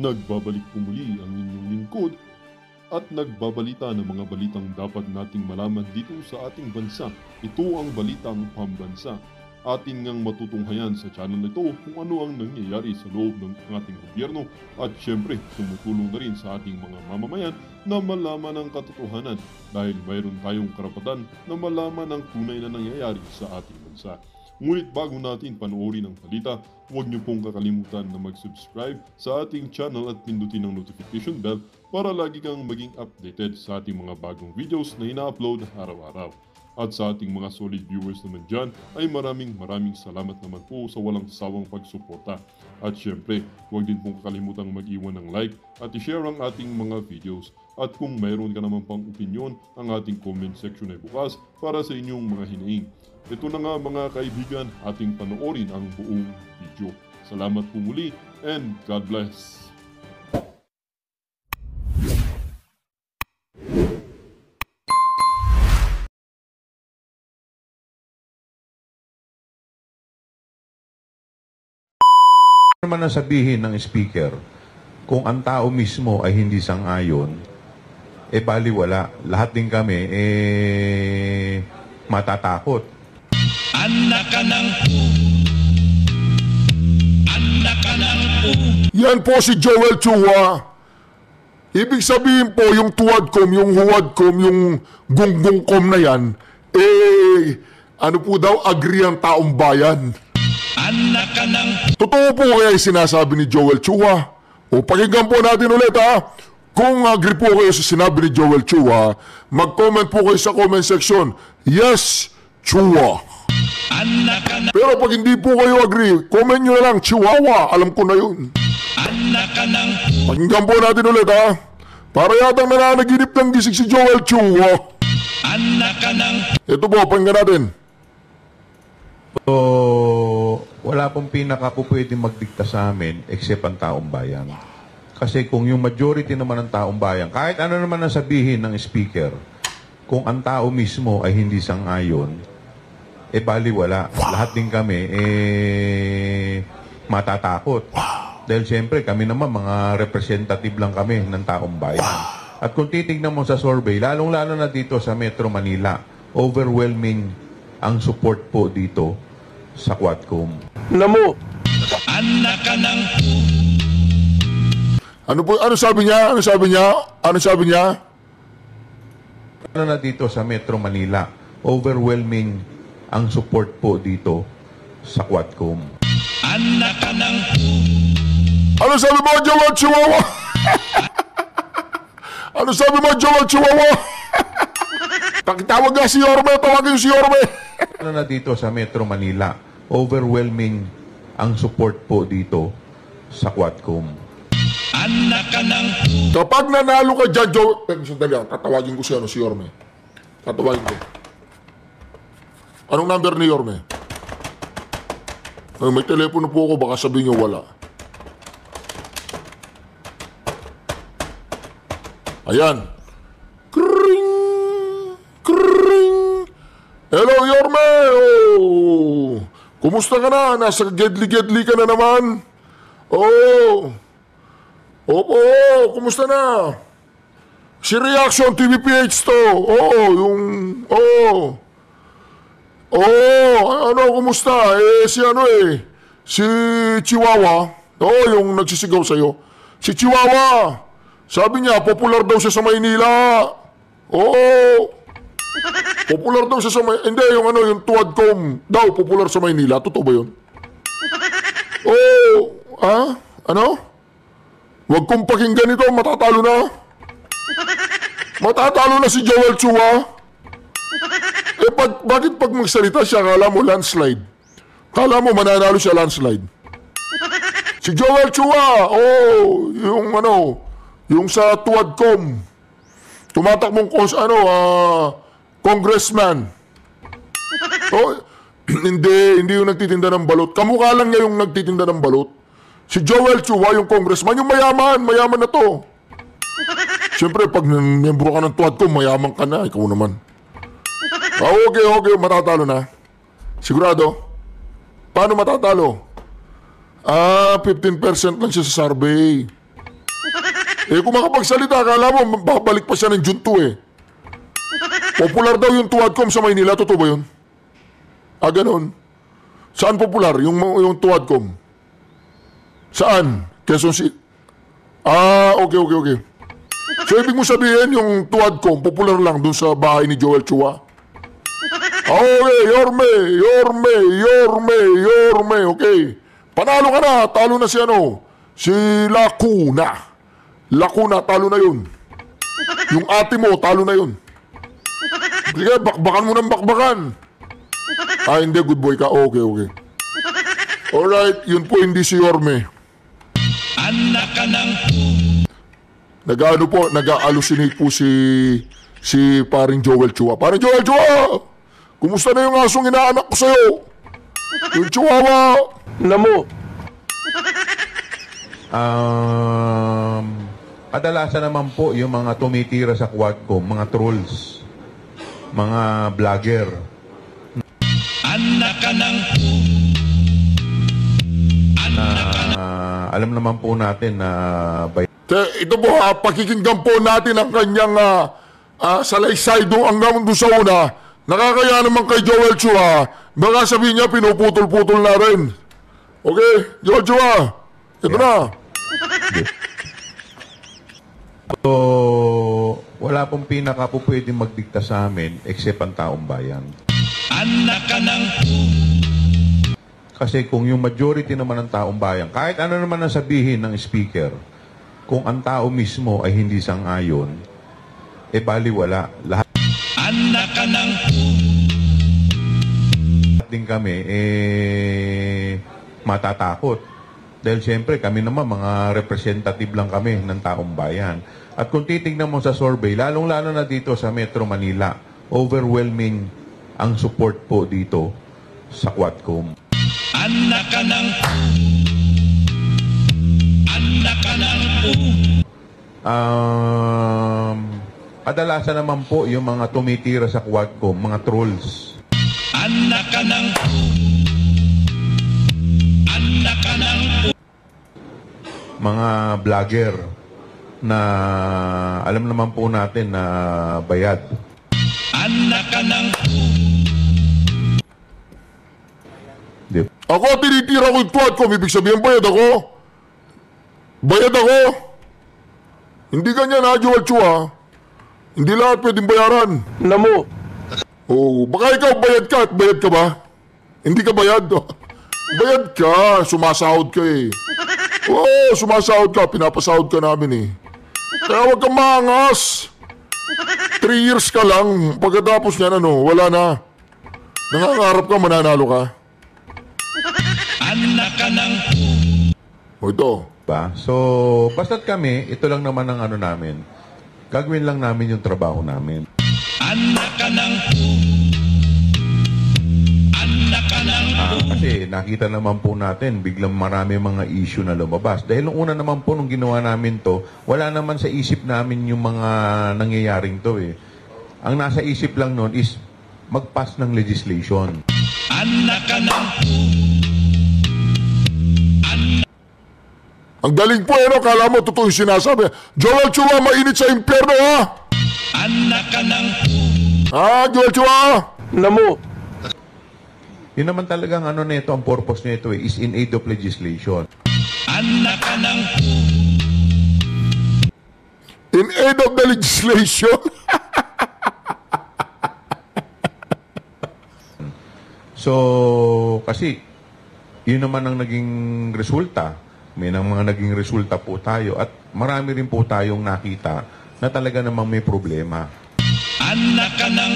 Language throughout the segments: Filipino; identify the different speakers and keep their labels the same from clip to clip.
Speaker 1: Nagbabalik po muli ang inyong lingkod at nagbabalita ng mga balitang dapat nating malaman dito sa ating bansa. Ito ang Balitang Pambansa. Atin ngang matutunghayan sa channel na ito kung ano ang nangyayari sa loob ng ating gobyerno at syempre tumutulong na rin sa ating mga mamamayan na malaman ang katotohanan dahil mayroon tayong karapatan na malaman ang tunay na nangyayari sa ating bansa. Ngunit bago natin panoorin ang balita, huwag niyo pong kakalimutan na mag-subscribe sa ating channel at pindutin ang notification bell para lagi kang maging updated sa ating mga bagong videos na ina-upload araw-araw. At sa ating mga solid viewers naman dyan ay maraming salamat naman po sa walang sawang pagsuporta. At syempre, huwag din pong kakalimutan mag-iwan ng like at i-share ang ating mga videos. At kung mayroon ka naman pang opinion, ang ating comment section ay bukas para sa inyong mga hinaing. Ito na nga mga kaibigan, ating panoorin ang buong video. Salamat po muli and God bless!
Speaker 2: Ano naman ang sabihin ng speaker kung ang tao mismo ay hindi sang-ayon, baliwala. Lahat din kami, matatakot.
Speaker 3: Anak ka ng po. Anak ka ng po.
Speaker 4: Yan po si Joel Chua. Ibig sabihin po, yung tuwadkom, yung huwadkom, yung gunggungkom na yan, ano po daw, agree ang taong bayan.
Speaker 3: Anak ka ng po.
Speaker 4: Totoo po kaya yung sinasabi ni Joel Chua? O pakinggan po natin ulit ha. Kung agree po kayo sa sinabi ni Joel Chua, mag-comment po kayo sa comment section, yes, Chua.
Speaker 3: Anak ka ng
Speaker 4: Pero pag hindi po kayo agree, comment nyo na lang, Chihuahua, alam ko na yun.
Speaker 3: anak ka ng po.
Speaker 4: Pakinggan po natin ulit ha. Para yatang nananaginip ng gising si Joel Chua.
Speaker 3: Anak ka ng
Speaker 4: Ito po, pakinggan natin.
Speaker 2: So, wala pong pinaka po pwede magdikta sa amin except ang taong bayan. Kasi kung yung majority naman ng taong bayan, kahit ano naman ang sabihin ng speaker, kung ang tao mismo ay hindi sang-ayon, baliwala. Lahat din kami, matatakot. Dahil siyempre, kami naman, mga representative lang kami ng taong bayan. At kung titignan mo sa survey, lalong-lalo na dito sa Metro Manila, overwhelming ang support po dito sa Quadcom.
Speaker 4: Namo.
Speaker 3: anak ka ng po.
Speaker 4: Ano sabi niya? Ano sabi niya? Ano sabi niya?
Speaker 2: Lalo na dito sa Metro Manila, overwhelming ang support po dito sa Quadcom.
Speaker 3: Anak ka ng po.
Speaker 4: Ano sabi mo, Joel Chihuahua? Ano sabi mo, Joel Chihuahua? Pakitawag nga si Yorme, tawagin si Yorme.
Speaker 2: Lalo na dito sa Metro Manila, overwhelming ang support po dito sa Quadcom.
Speaker 3: Anak ka ng po.
Speaker 4: Kapag nanalo ka dyan, Joel... Sandali ako, tatawagin ko si Yorme. Tatawagin ko. Anong number ni Yorme? May telepono po ako, baka sabihin niyo wala. Ayan. Kring! Kring! Hello, Yorme! Oh! Kumusta ka na? Nasa gedli-gedli ka na naman? Oh! Opo, kumusta na? Si Reaction TVPH to. Oo, yung... Oo. Ano, kumusta? Si Chihuahua. Oo, yung nagsisigaw sa'yo. Si Chihuahua. Sabi niya, popular daw siya sa Maynila. Oo. Popular daw siya sa Maynila. Hindi, yung Tuwadcom daw, popular sa Maynila. Totoo ba yun? Oo. Ano? Huwag kong pakinggan ito, matatalo na. Matatalo na si Joel Chua. Bakit pag magsalita siya, kala mo landslide? Kala mo mananalo siya landslide? Si Joel Chua, yung sa Tuwadcom, tumatakbong congressman. Hindi yung nagtitinda ng balot. Kamukha lang niya yung nagtitinda ng balot. Si Joel Chua, yung congressman, yung mayaman na to. Siyempre, pag membro ka ng Tuwadcom, mayaman ka na, ikaw naman. Okay, matatalo na. Sigurado? Paano matatalo? 15% lang siya sa survey. Eh kung makapagsalita, akala mo, babalik pa siya ng Junto eh. Popular daw yung Tuadcom sa Maynila, totoo ba yun? Ah, ganun. Saan popular yung Tuadcom? Saan? Quezon City? Ah, okay. So, ibig mo sabihin, yung Tuadcom, popular lang dun sa bahay ni Joel Chua? Okay, Yorme, okay. Panalo ka na, talo na si si Lacuna. Lacuna, talo na yun. Yung ate mo, talo na yun. Sige, bakbakan mo ng bakbakan. Ah, hindi, good boy ka. Okay. Alright, yun po hindi si Yorme.
Speaker 3: Anak ka ng
Speaker 4: Nag-hallucinate po si paring Joel Chua. Paring Joel Chua! Kumusta na yung asong inaanak ko sa'yo? Yung Chihuahua!
Speaker 2: Kadalasan naman po yung mga tumitira sa Quadcom, mga trolls, mga vlogger.
Speaker 3: anak ka ng
Speaker 2: Alam naman po natin na
Speaker 4: Ito po pakikinggan po natin ang kanyang salaysay doon hanggang doon sa una. Nakakaya naman kay Joel Chua. Baka sabihin niya pinuputol-putol na rin. Okay, Joel Chua. Ito na.
Speaker 2: So, wala pong pinaka po pwedeng magdikta sa amin except ang taong bayan.
Speaker 3: anak ka ng
Speaker 2: Kasi kung yung majority naman ng taong bayan, kahit ano naman ang sabihin ng speaker, kung ang tao mismo ay hindi sang-ayon, baliwala. Lahat
Speaker 3: anak ka ng
Speaker 2: din kami, matatakot. Dahil siyempre, kami naman, mga representative lang kami ng taong bayan. At kung titignan mo sa survey, lalong-lalo na dito sa Metro Manila, overwhelming ang support po dito sa Quadcom.
Speaker 3: anak ka ng
Speaker 2: Kadalasan naman po yung mga tumitira sa Quadcom, mga trolls.
Speaker 3: anak ka ng
Speaker 2: Mga vlogger na alam naman po natin na bayad.
Speaker 3: anak ka ng
Speaker 2: Di ba?
Speaker 4: Ako tinitira ko yung Tuadcom. Ibig sabihin bayad ako. Bayad ako. Hindi ganyan ha, Joel Chua. Hindi lahat pwedeng bayaran. Oh, baka ikaw bayad ka at bayad ka ba? Hindi ka bayad. Bayad ka, sumasahod ka eh. Oo, sumasahod ka, pinapasahod ka namin eh. Kaya huwag kang maangas. 3 years ka lang, pagkatapos niyan wala na. Nangangarap ka, mananalo ka.
Speaker 3: anak ka ng
Speaker 4: O ito,
Speaker 2: Ba? So, basta't kami, ito lang naman ang ano namin. Gagawin lang namin yung trabaho namin.
Speaker 3: anak ka ng
Speaker 2: Kasi nakita naman po natin, biglang marami mga issue na lumabas. Dahil nung una naman po, nung ginawa namin to, wala naman sa isip namin yung mga nangyayaring to eh. Ang nasa isip lang nun is mag-pass ng legislation.
Speaker 3: anak ka ng
Speaker 4: ang galing po kala mo totoo yung sinasabi. Joel Chua, mainit sa impyerno ha!
Speaker 3: anak ka ng
Speaker 4: Joel Chua!
Speaker 2: Yun naman talagang ano nito, ang purpose nito is in aid of legislation.
Speaker 3: anak ka ng
Speaker 4: In aid of the legislation?
Speaker 2: So, kasi, yun naman ang naging resulta. May mga naging resulta po tayo at marami rin po tayong nakita na talaga namang may problema.
Speaker 3: anak ka ng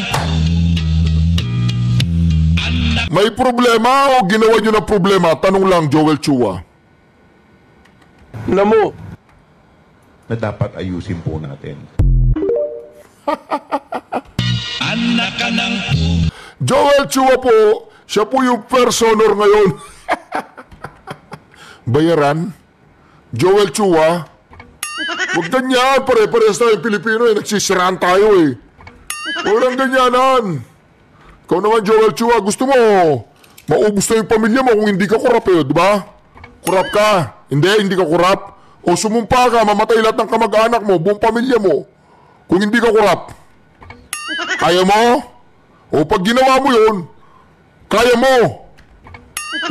Speaker 4: May problema o ginawa nyo na problema? Tanong lang, Joel Chua.
Speaker 2: Na dapat ayusin po natin.
Speaker 3: anak ka ng
Speaker 4: Joel Chua po, siya po yung first honor ngayon. Bayaran? Joel Chua? Huwag ganyan, pare-pares tayong Pilipino nagsisiraan tayo eh. Walang ganyanan. Ikaw naman, Joel Chua, gusto mo, maubos na yung pamilya mo kung hindi ka kurap di ba? Kurap ka. Hindi ka kurap. o sumumpa ka, mamatay lahat ng kamag-anak mo, buong pamilya mo, kung hindi ka korap. Kaya mo? O pag ginawa mo yun, kaya mo.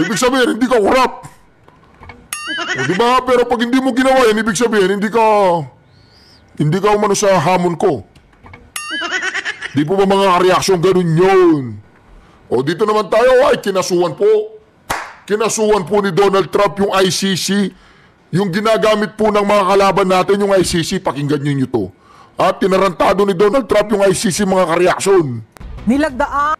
Speaker 4: Ibig sabihin, hindi ka korap. O diba? Pero pag hindi mo ginawa yan, ibig sabihin, hindi ka umano sa hamon ko. Di po ba mga reaksyon ganun yun? O dito naman tayo, ay kinasuhan po. Kinasuhan po ni Donald Trump yung ICC. Yung ginagamit po ng mga kalaban natin, yung ICC, pakinggan nyo to. At tinarantado ni Donald Trump yung ICC mga kareaksyon.
Speaker 5: Nilagdaan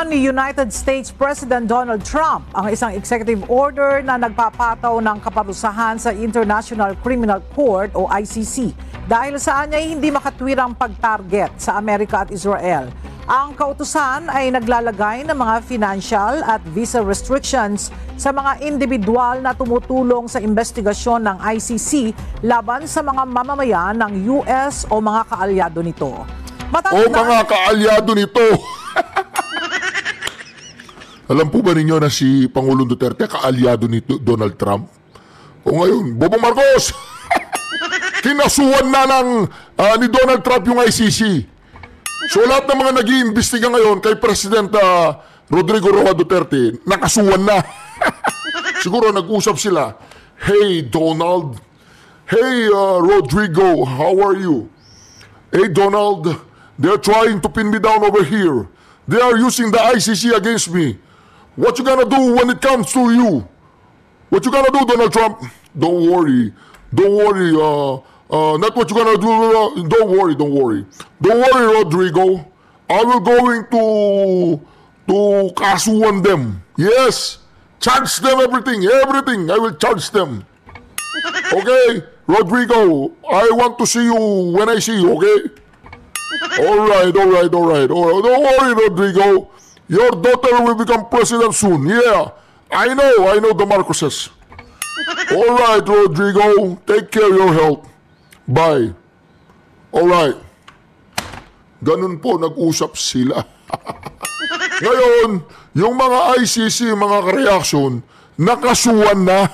Speaker 5: ni United States President Donald Trump ang isang executive order na nagpapataw ng kaparusahan sa International Criminal Court o ICC dahil saan niya hindi makatwirang pag-target sa Amerika at Israel. Ang kautusan ay naglalagay ng mga financial at visa restrictions sa mga individual na tumutulong sa investigasyon ng ICC laban sa mga mamamayan ng US o mga kaalyado nito.
Speaker 4: Mga kaalyado nito. Alam po ba ninyo na si Pangulong Duterte kaalyado ni Donald Trump? O ngayon, Bobo Marcos, kinasuhan na ni Donald Trump yung ICC. So lahat ng mga nag-iimbestiga ngayon kay President Rodrigo Roa Duterte, nakasuhan na. Siguro nag-usap sila. Hey Donald, hey Rodrigo, how are you? Hey Donald, they're trying to pin me down over here. They are using the ICC against me. What you gonna do when it comes to you? What you gonna do, Donald Trump? Don't worry. Don't worry. Not what you gonna do. Don't worry. Don't worry. Don't worry, Rodrigo. I will going to kasuhan them. Yes. Charge them everything. Everything. I will charge them. Okay, Rodrigo. I want to see you when I see you. Okay. All right. Don't worry, Rodrigo. Your daughter will become president soon. Yeah, I know the Marcoses. All right, Rodrigo. Take care of your health. Bye. All right. Ganun po nag-usap sila. Ngayon, yung mga ICC, mga reaction, nakasuhan na.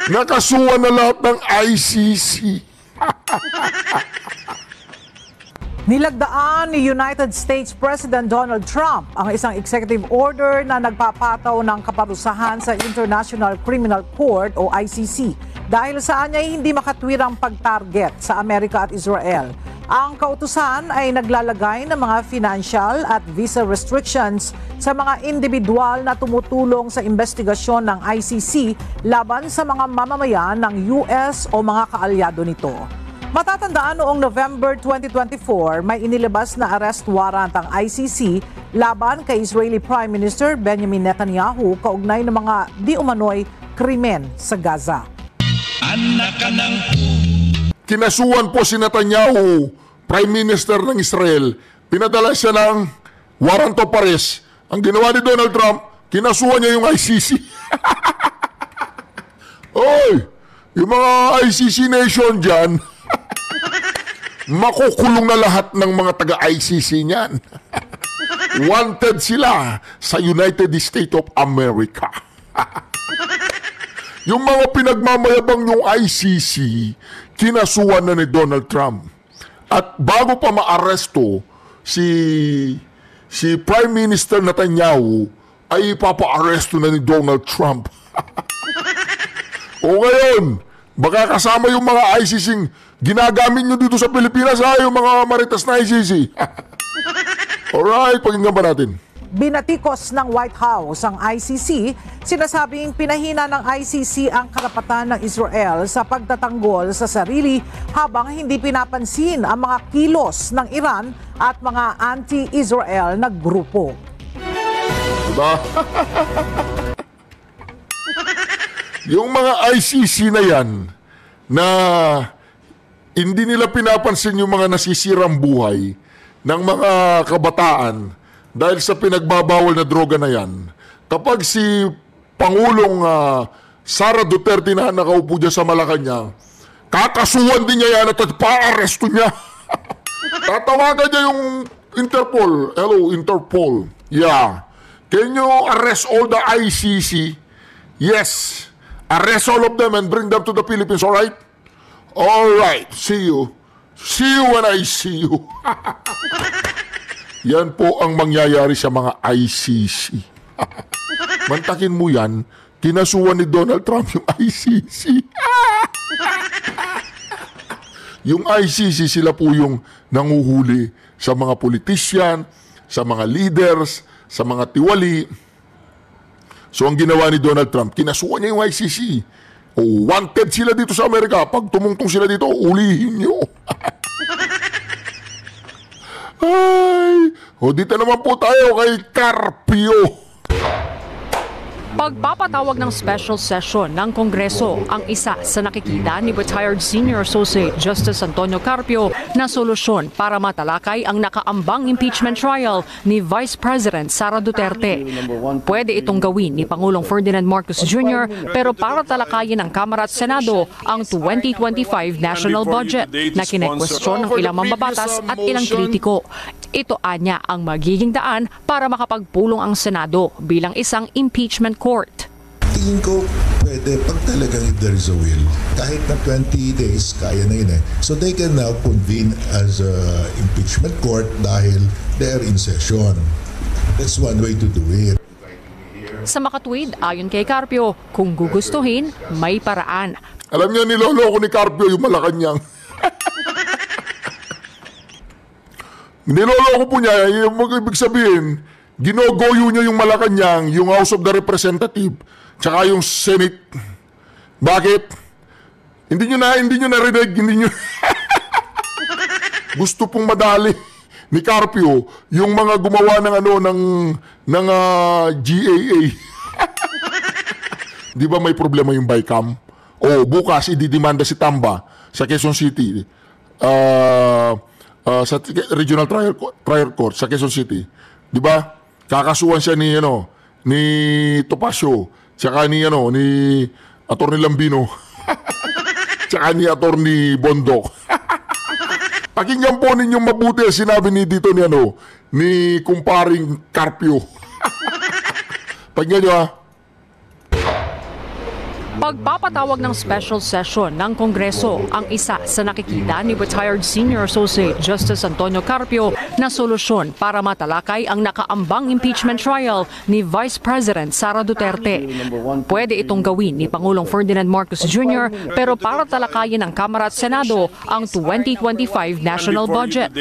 Speaker 4: Nakasuhan na lahat ng ICC.
Speaker 5: Nilagdaan ni United States President Donald Trump ang isang executive order na nagpapataw ng kaparusahan sa International Criminal Court o ICC dahil saan niya hindi makatwirang pag-target sa Amerika at Israel. Ang kautusan ay naglalagay ng mga financial at visa restrictions sa mga individual na tumutulong sa investigasyon ng ICC laban sa mga mamamayan ng US o mga kaalyado nito. Matatandaan noong November 2024, may inilabas na arrest warrant ang ICC laban kay Israeli Prime Minister Benjamin Netanyahu kaugnay ng mga di umano'y krimen sa Gaza.
Speaker 3: Anak ka ng...
Speaker 4: Kinasuhan po si Netanyahu, Prime Minister ng Israel. Pinadala siya ng warrant of arrest. Ang ginawa ni Donald Trump, kinasuhan niya yung ICC. Oy, yung mga ICC nation dyan, makukulong na lahat ng mga taga-ICC niyan. Wanted sila sa United States of America. Yung mga pinagmamayabang yung ICC, kinasuhan na ni Donald Trump. At bago pa maaresto si Prime Minister Netanyahu, ay ipapa-aresto na ni Donald Trump. O ngayon, baka kasama yung mga ICC ginagamit nyo dito sa Pilipinas, yung mga maritas na ICC. Alright, pakinggan ba natin?
Speaker 5: Binatikos ng White House ang ICC, sinasabing pinahina ng ICC ang karapatan ng Israel sa pagtatanggol sa sarili habang hindi pinapansin ang mga kilos ng Iran at mga anti-Israel na grupo.
Speaker 4: Diba? Yung mga ICC na yan na hindi nila pinapansin yung mga nasisirang buhay ng mga kabataan dahil sa pinagbabawal na droga na yan. Kapag si Pangulong Sara Duterte na nakaupo dyan sa Malacanang, kakasuhan din niya yan at pa-aresto niya. Tatawagan niya yung Interpol. Hello, Interpol. Yeah. Can you arrest all the ICC? Yes. Arrest all of them and bring them to the Philippines, alright? Alright, see you. See you when I see you. Yan po ang mangyayari sa mga ICC. Mantakin mo yan, kinasuhan ni Donald Trump yung ICC. Yung ICC, sila po yung nanguhuli sa mga politician, sa mga leaders, sa mga tiwali. So ang ginawa ni Donald Trump, kinasuhan niya yung ICC. O, wanted sila dito sa Amerika. Pag tumungtong sila dito, ulihin nyo. Ay, o dito naman po tayo kay Carpio.
Speaker 6: Pagpapatawag ng special session ng Kongreso ang isa sa nakikita ni retired Senior Associate Justice Antonio Carpio na solusyon para matalakay ang nakaambang impeachment trial ni Vice President Sara Duterte. Pwede itong gawin ni Pangulong Ferdinand Marcos Jr. pero para talakayin ng Kamara at Senado ang 2025 national budget na kinekwestiyon ng ilang mambabatas at ilang kritiko. Ito anya ang magiging daan para makapagpulong ang Senado bilang isang impeachment court.
Speaker 7: Tingin ko pwede pag talagang if there is a will. Kahit na 20 days, kaya na yun eh. So they can now convene as a impeachment court dahil they are in session. That's one way to do it.
Speaker 6: Sa makatwid, ayon kay Carpio, kung gugustuhin, may paraan.
Speaker 4: Alam niyo, niloloko ni Carpio yung Malacanang. Niloloko po niya, yung ibig sabihin, ginogoyo niya yung Malacanang, yung House of the Representative, tsaka yung Senate. Bakit? Hindi nyo narinig, hindi nyo... Gusto pong madali ni Carpio yung mga gumawa ng GAA. Di ba may problema yung BICAM? O bukas ididimanda si Tamba sa Quezon City. Sa Regional Trial Court sa Quezon City. Di ba? Kakasuhan siya ni Topacio, tsaka ni Atty. Lambino, tsaka ni Atty. Bondok. Pakinggan po ninyong mabuti ang sinabi ni dito ni kumparing Carpio. Pakinggan nyo ha.
Speaker 6: Pagpapatawag ng special session ng Kongreso ang isa sa nakikita ni retired Senior Associate Justice Antonio Carpio na solusyon para matalakay ang nakaambang impeachment trial ni Vice President Sara Duterte. Pwede itong gawin ni Pangulong Ferdinand Marcos Jr. pero para talakayin ng Kamara at Senado ang 2025 national budget.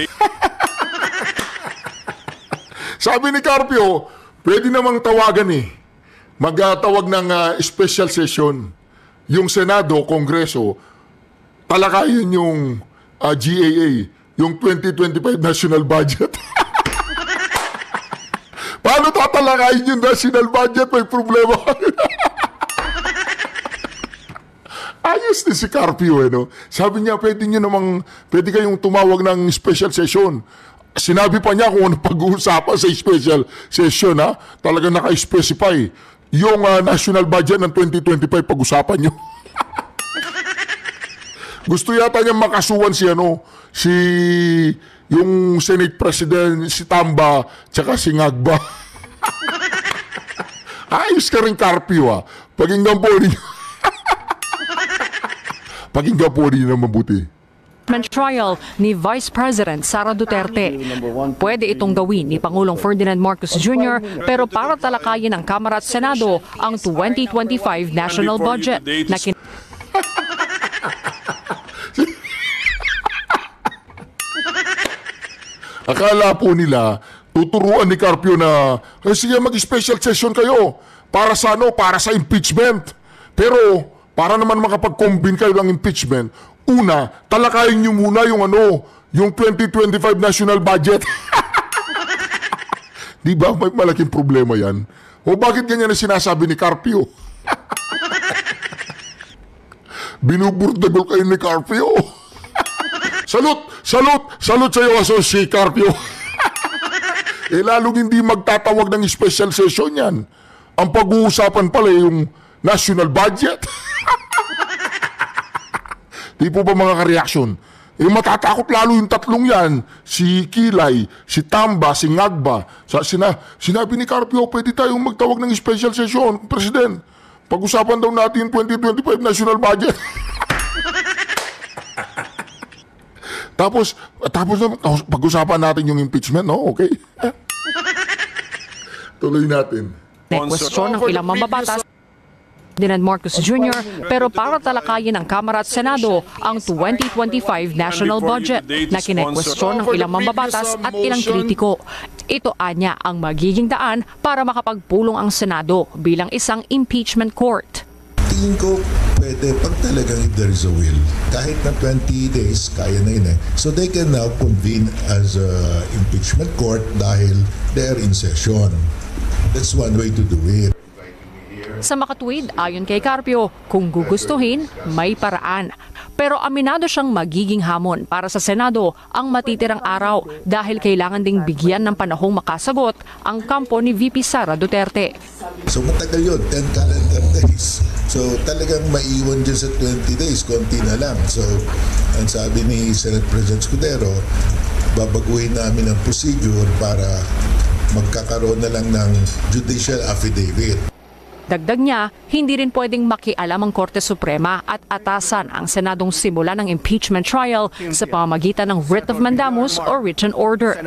Speaker 4: Sabi ni Carpio, pwede namang tawagan magtawag ng special session. Yung Senado, Kongreso, talakayin yung GAA, yung 2025 national budget. Paano tatalakayin yung national budget? May problema. Ayos din si Carpio, Sabi niya, pwede kayong tumawag ng special session. Sinabi pa niya kung ano pag-uusapan sa special session, Talagang naka-specify. Yung national budget ng 2025 pag-usapan nyo. Gusto yata niya makasuhan yung Senate President, si Tamba, tsaka si Ngagba. Ayos ka rin, Carpio, Pakinggan po ninyo. Pakinggan po ninyo na mabuti.
Speaker 6: Trial ni Vice President Sara Duterte. Pwede itong gawin ni Pangulong Ferdinand Marcos Jr. pero para talakayin ng Kamara at Senado ang 2025 national budget na
Speaker 4: Akala po nila tuturuan ni Carpio na sige mag-special session kayo para sa impeachment. Pero para naman makapag-combine kayo ng impeachment, una, talakayin nyo muna yung yung 2025 national budget. Di ba? May malaking problema yan. O bakit ganyan na sinasabi ni Carpio? Binuburdagol kayo ni Carpio. Salute sa iyo, Associate Carpio. Lalong hindi magtatawag ng special session yan. Ang pag-uusapan pala yung national budget. Di po ba mga ka-reaction? Matatakot lalo yung tatlong yan. Si Kilay, si Tamba, si Ngagba. Sinabi ni Carpio, pwede tayong magtawag ng special session, President. Pag-usapan daw natin yung 2025 national budget. tapos pag-usapan natin yung impeachment, no? Okay? Tuloy natin.
Speaker 6: Question ng ilang mambabatas Ferdinand Marcos Jr. pero para talakayin ng Kamara at Senado ang 2025 national budget na kinekwestiyon ng ilang mambabatas at ilang kritiko. Ito anya ang magiging daan para makapagpulong ang Senado bilang isang impeachment court.
Speaker 7: Tingin ko pwede pag talagang if there is a will. Kahit na 20 days, kaya na yun eh. So they can now convene as a impeachment court dahil they are in session. That's one way to do it.
Speaker 6: Sa makatuwid, ayon kay Carpio, kung gugustuhin, may paraan. Pero aminado siyang magiging hamon para sa Senado ang matitirang araw dahil kailangan ding bigyan ng panahong makasagot ang kampo ni VP Sara Duterte.
Speaker 7: So matagal yun, 10 calendar days. So talagang maiwan dyan sa 20 days, konti na lang. So ang sabi ni Senate President Escudero, babaguhin namin ang procedure para magkakaroon na lang ng judicial affidavit.
Speaker 6: Dagdag niya, hindi rin pwedeng makialam ang Korte Suprema at atasan ang Senadong simula ng impeachment trial sa pamamagitan ng writ of mandamus or written order.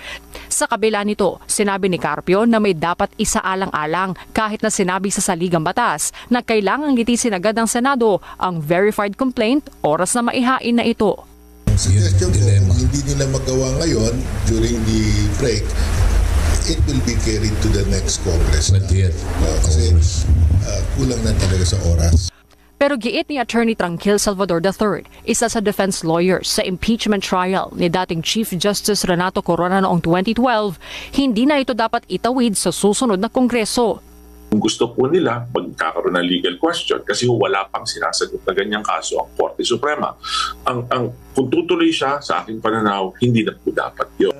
Speaker 6: Sa kabila nito, sinabi ni Carpio na may dapat isaalang-alang kahit na sinabi sa saligang batas na kailangang litisin agad ng Senado ang verified complaint oras na maihain na ito.
Speaker 7: Ang suggestion ko, kung hindi nila magawa ngayon during the break, it will be carried to the next Congress. Kasi kulang na talaga sa oras.
Speaker 6: Pero giit ni Attorney Tranquil Salvador III, isa sa defense lawyers sa impeachment trial ni dating Chief Justice Renato Corona noong 2012, hindi na ito dapat itawid sa susunod na Kongreso.
Speaker 8: Kung gusto po nila, magkakaroon ng legal question kasi wala pang sinasagot na ganyang kaso ang Korte Suprema. Kung tutuloy siya, sa aking pananaw, hindi na po dapat yun.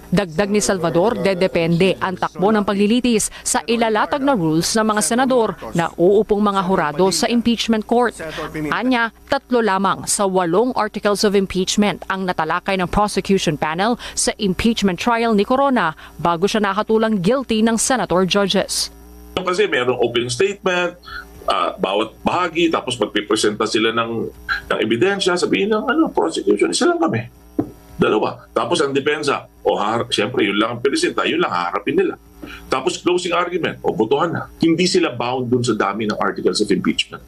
Speaker 6: Dagdag ni Salvador, dedepende ang takbo ng paglilitis sa ilalatag na rules ng mga senador na uupong mga hurado sa impeachment court. Anya, 3 lamang sa 8 articles of impeachment ang natalakay ng prosecution panel sa impeachment trial ni Corona bago siya nakatulang guilty ng senator judges.
Speaker 8: Kasi mayroong opening statement, bawat bahagi, tapos magpipresenta sila ng ebidensya, sabihin ng prosecution, isa lang kami. 2. Tapos ang depensa, siyempre yun lang ang presenta, yun lang haharapin nila. Tapos closing argument, botohan na. Hindi sila bound dun sa dami ng articles of impeachment.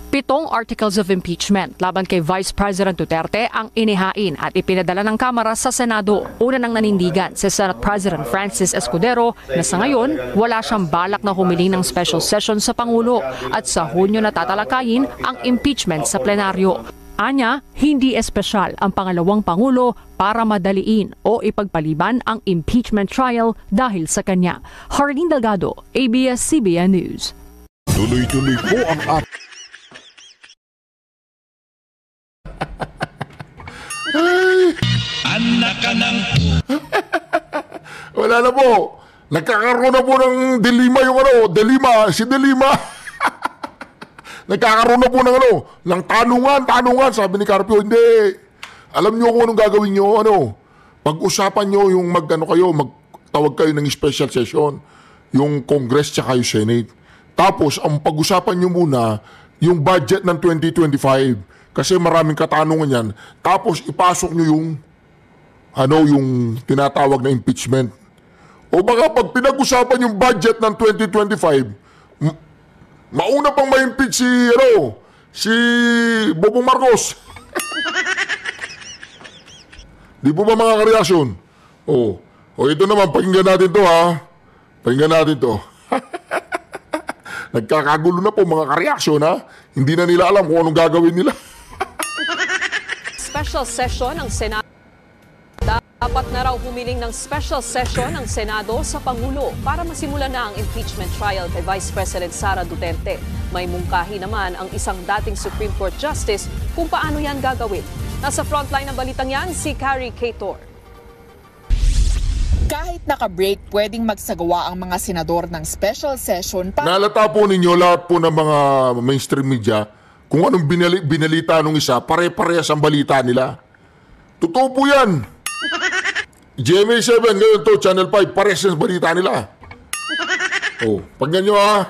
Speaker 6: 7 articles of impeachment laban kay Vice President Duterte ang inihain at ipinadala ng Kamara sa Senado. Una nang nanindigan si Senate President Francis Escudero na sa ngayon wala siyang balak na humiling ng special session sa Pangulo at sa Hunyo na tatalakayin ang impeachment sa plenaryo. Anya, hindi espesyal ang pangalawang Pangulo para madaliin o ipagpaliban ang impeachment trial dahil sa kanya. Hardin Delgado, ABS-CBN News.
Speaker 4: Tuloy-tuloy po ang
Speaker 3: Anak ka ng...
Speaker 4: Wala na po. Nagkakaroon na po ng dilema yung si Delima. Nagkakaroon na po ng tanungan, sabi ni Carpio, hindi. Alam niyo kung anong gagawin niyo, pag-usapan niyo yung magtawag kayo ng special session, yung Congress tsaka yung Senate. Tapos, ang pag-usapan niyo muna, yung budget ng 2025, kasi maraming katanungan yan. Tapos, ipasok niyo yung tinatawag na impeachment. O baka pag pinag-usapan yung budget ng 2025, mauna pang ma-impeach si Bobong Marcos. Di po ba mga kareaksyon? Ito naman, pakinggan natin to ha. Pakinggan natin to. Nagkakagulo na po mga kareaksyon ha. Hindi na nila alam kung anong gagawin nila.
Speaker 6: Special session ng Senado. Dapat na raw humiling ng special session ng Senado sa Pangulo para masimulan na ang impeachment trial kay Vice President Sara Duterte. May mungkahi naman ang isang dating Supreme Court Justice kung paano yan gagawin. Nasa frontline ng balitang yan, si Carrie Cator.
Speaker 9: Kahit naka-break, pwedeng magsagawa ang mga senador ng special session para...
Speaker 4: Nalata po ninyo lahat po ng mga mainstream media kung anong binalita nung isa, pare-parehas ang balita nila. Totoo po yan. GMA7 ngayon to, Channel 5, parehas ang balita nila. Pagyan nyo ha.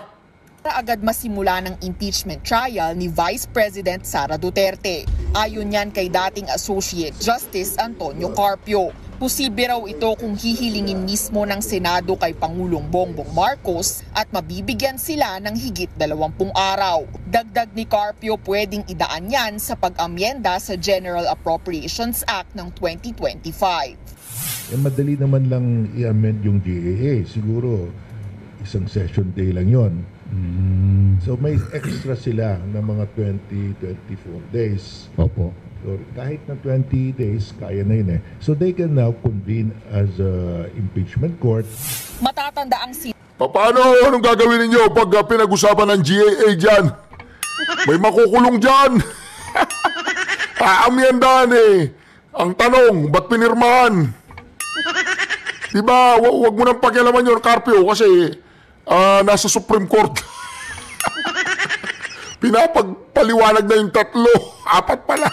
Speaker 9: agad masimula ng impeachment trial ni Vice President Sara Duterte. Ayon yan kay dating Associate Justice Antonio Carpio. Posible raw ito kung hihilingin mismo ng Senado kay Pangulong Bongbong Marcos at mabibigyan sila ng higit 20 araw. Dagdag ni Carpio, pwedeng idaan yan sa pag-amyenda sa General Appropriations Act ng 2025.
Speaker 10: Madali naman lang i-amend yung GAA. Siguro isang session day lang yon. So may extra sila ng mga 20-24 days.
Speaker 2: Opo.
Speaker 10: So, kahit na 20 days, kaya na yun eh. So they can now convene as a impeachment court.
Speaker 9: Matatanda ang
Speaker 4: Paano? Anong gagawin ninyo pag pinag-usapan ng GAA dyan? May makukulong dyan. Aamyandahan eh. Ang tanong, ba't pinirmahan? Diba, wag mo nang pakialaman yun, Carpio, kasi nasa Supreme Court. Pinapagpaliwanag na yung 3, 4 pala.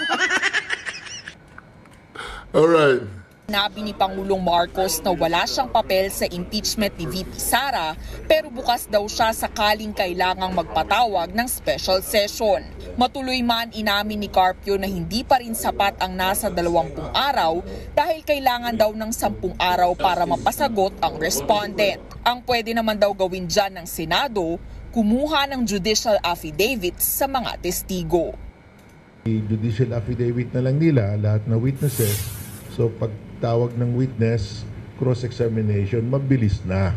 Speaker 4: Alright.
Speaker 9: Sinabi ni Pangulong Marcos na wala siyang papel sa impeachment ni VP Sara, pero bukas daw siya sakaling kailangang magpatawag ng special session. Matuloy man, inamin ni Carpio na hindi pa rin sapat ang nasa 20 araw dahil kailangan daw ng 10 araw para mapasagot ang respondent. Ang pwede naman daw gawin dyan ng Senado, kumuha ng judicial affidavits sa mga testigo.
Speaker 10: I-judicial affidavit na lang nila, lahat na witnesses. So pagtawag ng witness, cross-examination, mabilis na.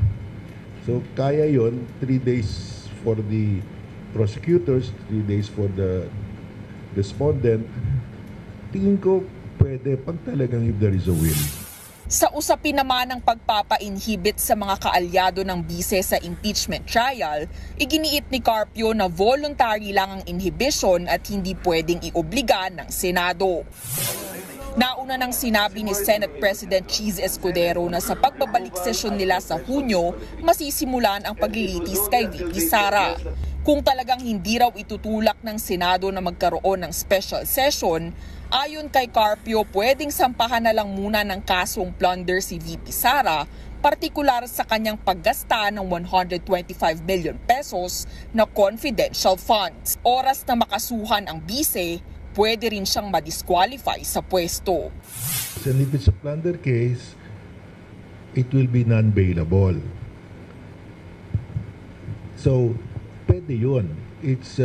Speaker 10: So kaya yon 3 days for the prosecutors, 3 days for the respondent. Tingin ko pwede pag talagang if there is a will.
Speaker 9: Sa usapin naman ng pagpapa-inhibit sa mga kaalyado ng bise sa impeachment trial, iginiit ni Carpio na voluntary lang ang inhibition at hindi pwedeng iobliga ng Senado. Nauna nang sinabi ni Senate President Cheese Escudero na sa pagbabalik sesyon nila sa Hunyo, masisimulan ang paglilitis kay VP Sara. Kung talagang hindi raw itutulak ng Senado na magkaroon ng special session, ayon kay Carpio, pwedeng sampahan na lang muna ng kasong plunder si VP Sara, partikular sa kanyang paggasta ng 125 million pesos na confidential funds. Oras na makasuhan ang bise, pwede rin siyang madisqualify sa pwesto.
Speaker 10: And if it's a plunder case, it will be non-bailable. So, pwede yun. It's